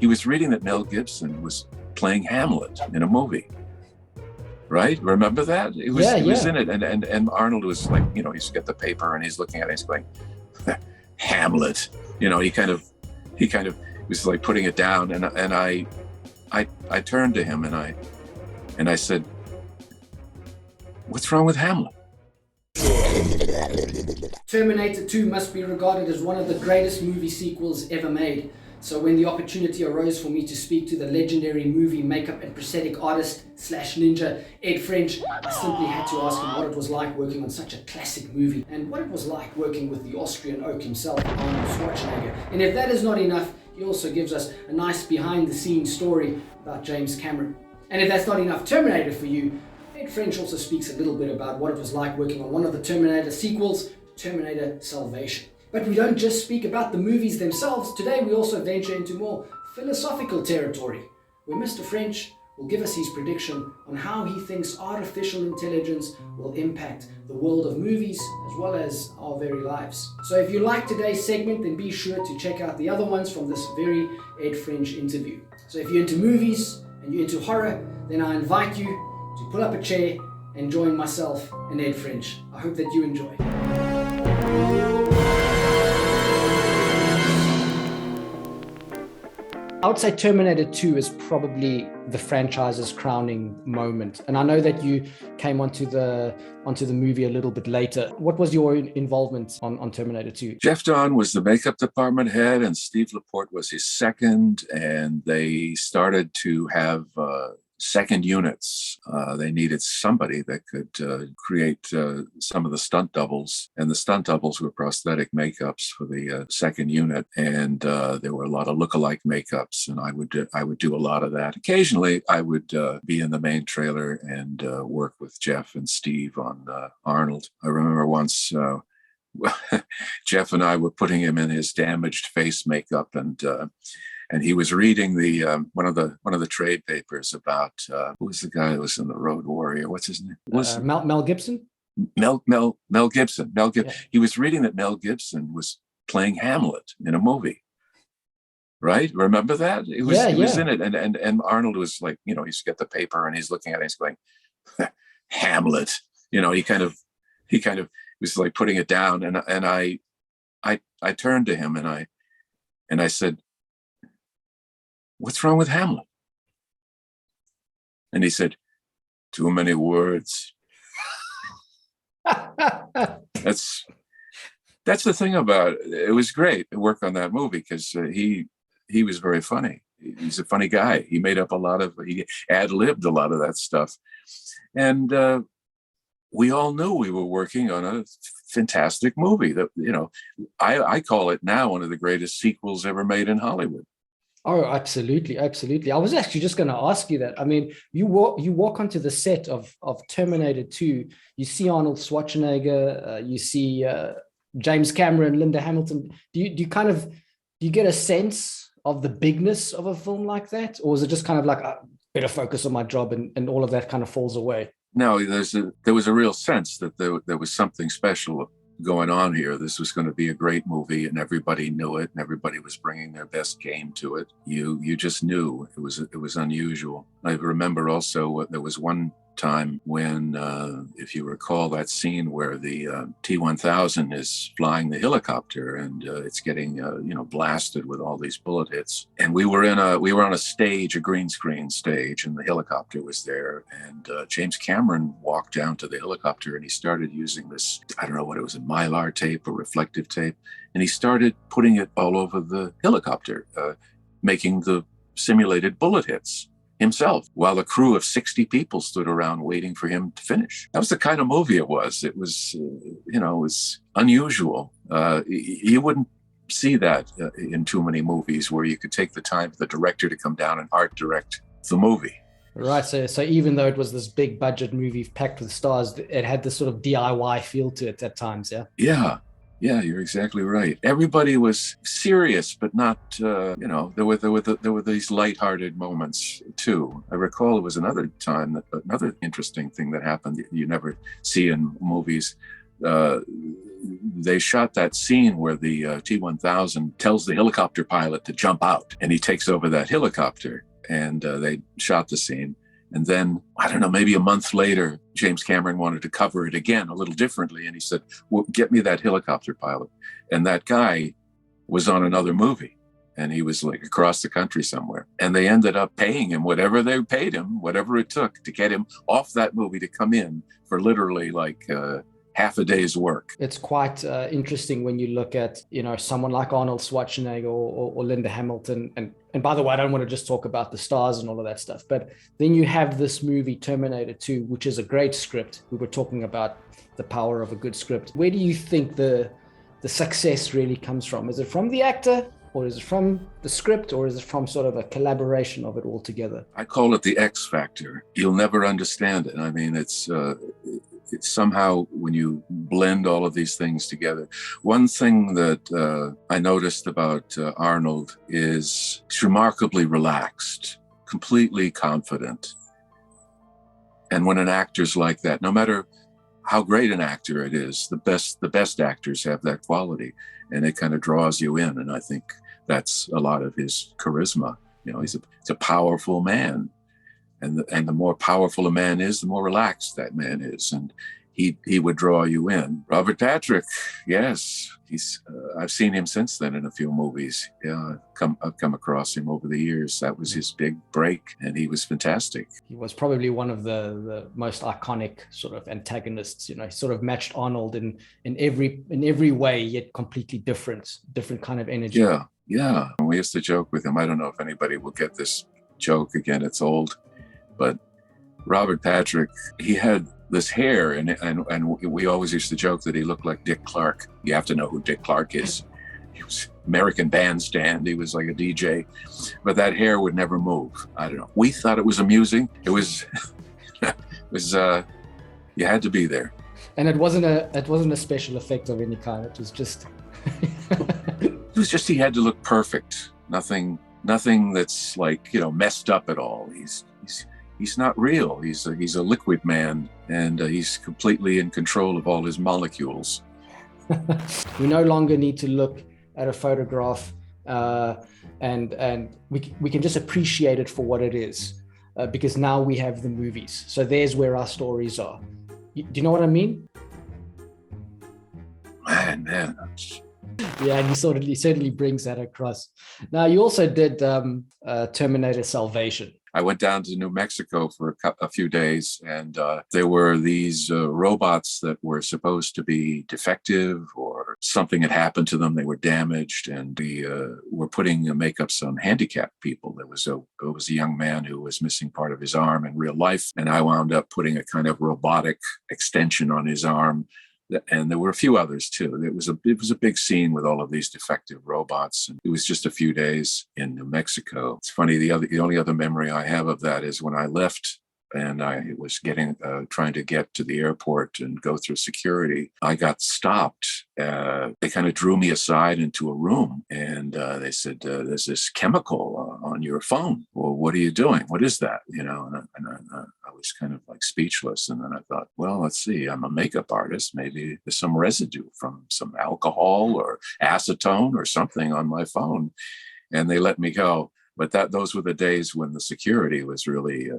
he was reading that Mel Gibson was playing Hamlet in a movie. Right? Remember that? It was in it. And Arnold was like, he's got the paper and he's looking at it, he's going, Hamlet. He kind of was like putting it down, and I turned to him and I said, "What's wrong with Hamlet?" Terminator 2 must be regarded as one of the greatest movie sequels ever made. So when the opportunity arose for me to speak to the legendary movie makeup and prosthetic artist / ninja Ed French, I simply had to ask him what it was like working on such a classic movie, and what it was like working with the Austrian oak himself, Arnold Schwarzenegger. And if that is not enough, he also gives us a nice behind-the-scenes story about James Cameron. And if that's not enough Terminator for you, Ed French also speaks a little bit about what it was like working on one of the Terminator sequels, Terminator Salvation. But we don't just speak about the movies themselves. Today we also venture into more philosophical territory, where Mr. French will give us his prediction on how he thinks artificial intelligence will impact the world of movies as well as our very lives. So if you like today's segment, then be sure to check out the other ones from this very Ed French interview. So if you're into movies and you're into horror, then I invite you to pull up a chair and join myself and Ed French. I hope that you enjoy. I would say Terminator 2 is probably the franchise's crowning moment. And I know that you came onto the movie a little bit later. What was your involvement on Terminator 2? Jeff Dahn was the makeup department head and Steve Laporte was his second. And they started to have second units. They needed somebody that could create some of the stunt doubles, and the stunt doubles were prosthetic makeups for the second unit. And there were a lot of lookalike makeups, and I would do a lot of that. Occasionally, I would be in the main trailer and work with Jeff and Steve on Arnold. I remember once. Jeff and I were putting him in his damaged face makeup, and he was reading the one of the trade papers about who was the guy that was in the Road Warrior? What's his name? Mel Gibson. Mel Gibson. Yeah. He was reading that Mel Gibson was playing Hamlet in a movie. Right? Remember that? It was in it, and Arnold was like, he's got the paper and he's looking at it, he's going, Hamlet. He kind of was like putting it down, and I turned to him and I said, "What's wrong with Hamlet?" And he said, "Too many words." That's the thing about it. It was great to work on that movie because he was very funny. He's a funny guy. He ad-libbed a lot of that stuff. And we all knew we were working on a fantastic movie that, I call it now one of the greatest sequels ever made in Hollywood. Oh, absolutely. Absolutely. I was actually just going to ask you that. I mean, you walk onto the set of Terminator 2, you see Arnold Schwarzenegger, you see James Cameron, Linda Hamilton. Do you get a sense of the bigness of a film like that? Or is it just kind of like, better focus on my job and all of that kind of falls away? No, there was a real sense that there was something special going on here. This was going to be a great movie, and everybody knew it, and everybody was bringing their best game to it. You just knew it was unusual. I remember also there was one time when, if you recall, that scene where the T-1000 is flying the helicopter and it's getting blasted with all these bullet hits, and we were on a stage, a green screen stage, and the helicopter was there, and James Cameron walked down to the helicopter and he started using this, I don't know what it was, a mylar tape or reflective tape, and he started putting it all over the helicopter, making the simulated bullet hits himself, while a crew of 60 people stood around waiting for him to finish. That was the kind of movie it was. It was, it was unusual. You wouldn't see that in too many movies where you could take the time for the director to come down and art direct the movie. Right. So even though it was this big budget movie packed with stars, it had this sort of DIY feel to it at times. Yeah. Yeah, you're exactly right. Everybody was serious, but not, there were these lighthearted moments too. I recall there was another time, another interesting thing that happened that you never see in movies. they shot that scene where the T-1000 tells the helicopter pilot to jump out, and he takes over that helicopter, and they shot the scene. And then, I don't know, maybe a month later, James Cameron wanted to cover it again a little differently. And he said, well, get me that helicopter pilot. And that guy was on another movie, and he was like across the country somewhere. And they ended up paying him whatever they paid him, whatever it took to get him off that movie to come in for literally like half a day's work. It's quite interesting when you look at, someone like Arnold Schwarzenegger or Linda Hamilton. And by the way, I don't want to just talk about the stars and all of that stuff, but then you have this movie Terminator 2, which is a great script. We were talking about the power of a good script. Where do you think the success really comes from? Is it from the actor, or is it from the script, or is it from sort of a collaboration of it all together? I call it the X factor. You'll never understand it. I mean, it's somehow when you blend all of these things together. One thing that I noticed about Arnold is he's remarkably relaxed, completely confident. And when an actor's like that, no matter how great an actor it is, the best actors have that quality, and it kind of draws you in. And I think that's a lot of his charisma. He's a powerful man. And the more powerful a man is, the more relaxed that man is, and he would draw you in. Robert Patrick, yes, I've seen him since then in a few movies. Yeah, I've come across him over the years. That was his big break, and he was fantastic. He was probably one of the most iconic sort of antagonists. He sort of matched Arnold in every way, yet completely different kind of energy. Yeah. We used to joke with him. I don't know if anybody will get this joke again. It's old. But Robert Patrick, he had this hair, and we always used to joke that he looked like Dick Clark. You have to know who Dick Clark is. He was American Bandstand. He was like a DJ, but that hair would never move. I don't know. We thought it was amusing. It was, you had to be there. And it wasn't a special effect of any kind. It was just, he had to look perfect. Nothing that's like, messed up at all. He's not real. He's a liquid man, and he's completely in control of all his molecules. We no longer need to look at a photograph and we can just appreciate it for what it is, because now we have the movies. So there's where our stories are. Do you know what I mean? Man. Yeah, and he certainly brings that across. Now, you also did Terminator Salvation. I went down to New Mexico for a few days, and there were these robots that were supposed to be defective, or something had happened to them. They were damaged, and we were putting makeups on handicapped people. There was a young man who was missing part of his arm in real life, and I wound up putting a kind of robotic extension on his arm. And there were a few others too. It was a big scene with all of these defective robots. And it was just a few days in New Mexico. It's funny, the only other memory I have of that is when I left and I was trying to get to the airport and go through security. I got stopped. They kind of drew me aside into a room, and they said, "There's this chemical on your phone. Well, what are you doing? What is that?" And I was kind of like speechless. And then I thought, well, let's see. I'm a makeup artist. Maybe there's some residue from some alcohol or acetone or something on my phone. And they let me go. But those were the days when the security was really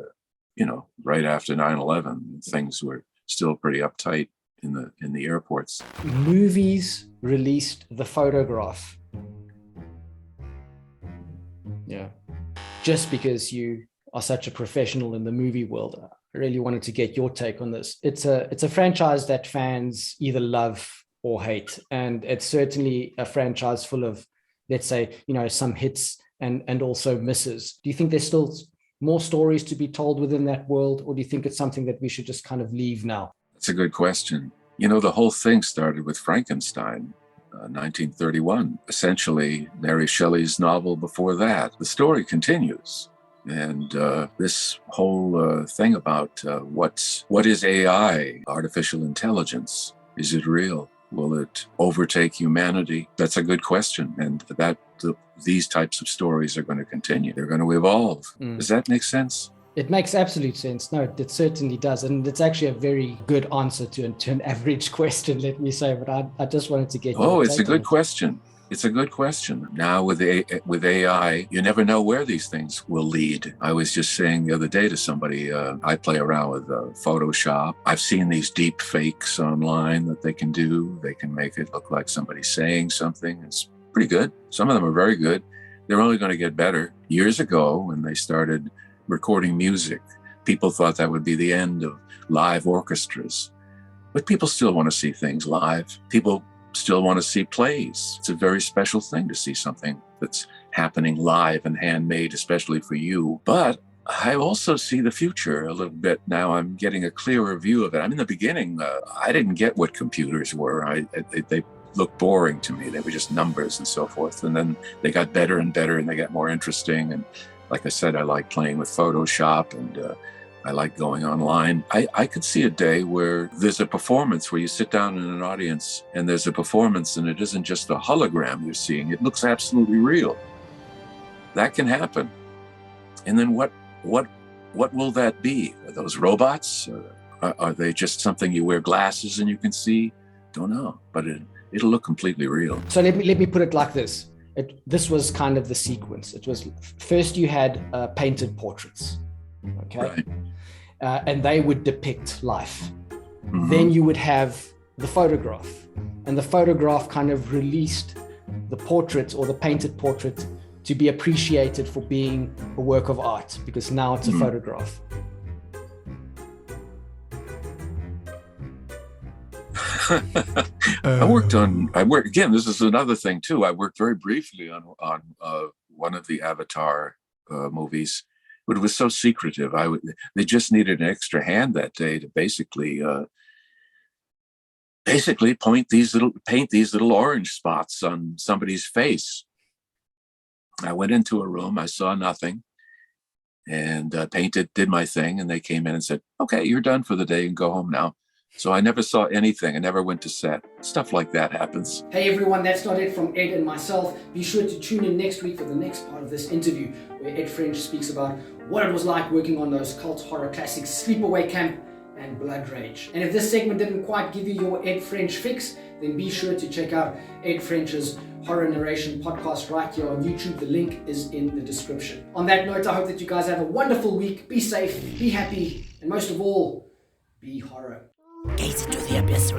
right after 9/11, things were still pretty uptight in the airports. Movies released the photograph. Yeah. Just because you are such a professional in the movie world, I really wanted to get your take on this. It's a franchise that fans either love or hate, and it's certainly a franchise full of, let's say, some hits and also misses. Do you think there's still more stories to be told within that world, or do you think it's something that we should just kind of leave now? That's a good question. The whole thing started with Frankenstein, 1931. Essentially, Mary Shelley's novel before that. The story continues. And this whole thing about what is AI, artificial intelligence? Is it real? Will it overtake humanity? That's a good question. And these types of stories are going to continue. They're going to evolve. Does that make sense? It makes absolute sense. No, it certainly does. And it's actually a very good answer to an average question, let me say. But I just wanted to get Oh, it's a good question. It's a good question. Now with AI, you never know where these things will lead. I was just saying the other day to somebody, I play around with Photoshop. I've seen these deep fakes online that they can do. They can make it look like somebody's saying something. It's pretty good. Some of them are very good. They're only going to get better. Years ago, when they started recording music, people thought that would be the end of live orchestras. But people still want to see things live. People still want to see plays. It's a very special thing to see something that's happening live and handmade, especially for you. But I also see the future a little bit now. I'm getting a clearer view of it. In the beginning, I didn't get what computers were. They looked boring to me. They were just numbers and so forth. And then they got better and better, and they got more interesting. And like I said, I like playing with Photoshop, and I like going online. I could see a day where there's a performance where you sit down in an audience and there's a performance, and it isn't just a hologram you're seeing. It looks absolutely real. That can happen. And then what will that be? Are those robots? Are they just something you wear glasses and you can see? Don't know, but it'll look completely real. So let me put it like this. This was kind of the sequence. It was first you had painted portraits, okay? Right. And they would depict life. Mm-hmm. Then you would have the photograph, and the photograph kind of released the portrait or the painted portrait to be appreciated for being a work of art, because now it's a photograph. Again, this is another thing too. I worked very briefly on one of the Avatar movies, but it was so secretive. They just needed an extra hand that day to basically paint these little orange spots on somebody's face. I went into a room, I saw nothing, and did my thing, and they came in and said, "Okay, you're done for the day, and go home now." So I never saw anything. I never went to set. Stuff like that happens. Hey everyone, that's not it from Ed and myself. Be sure to tune in next week for the next part of this interview, where Ed French speaks about what it was like working on those cult horror classics Sleepaway Camp and Blood Rage. And if this segment didn't quite give you your Ed French fix, then be sure to check out Ed French's horror narration podcast right here on YouTube. The link is in the description. On that note, I hope that you guys have a wonderful week. Be safe, be happy, and most of all, be horror. Gaze into the abyss.